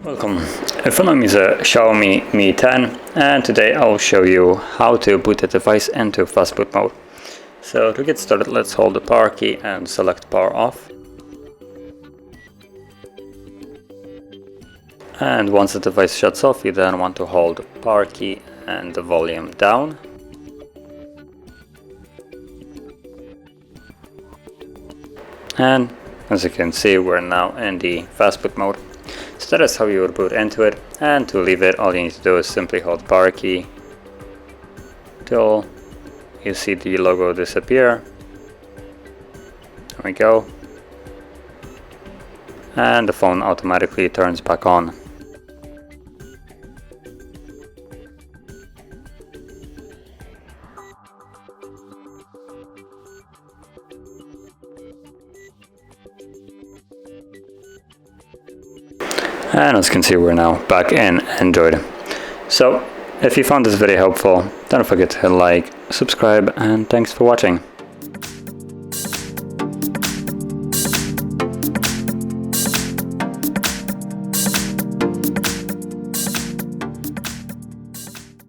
Welcome. In front of me is a Xiaomi Mi 10, and today I'll show you how to boot the device into Fastboot mode. So to get started, let's hold the power key and select power off. And once the device shuts off, you then want to hold the power key and the volume down. And as you can see, we're now in the Fastboot mode. So that is how you would boot into it, and to leave it, all you need to do is simply hold power key till you see the logo disappear. There we go. And the phone automatically turns back on. And as you can see, we're now back in Android. So if you found this video helpful, don't forget to hit like, subscribe, and thanks for watching.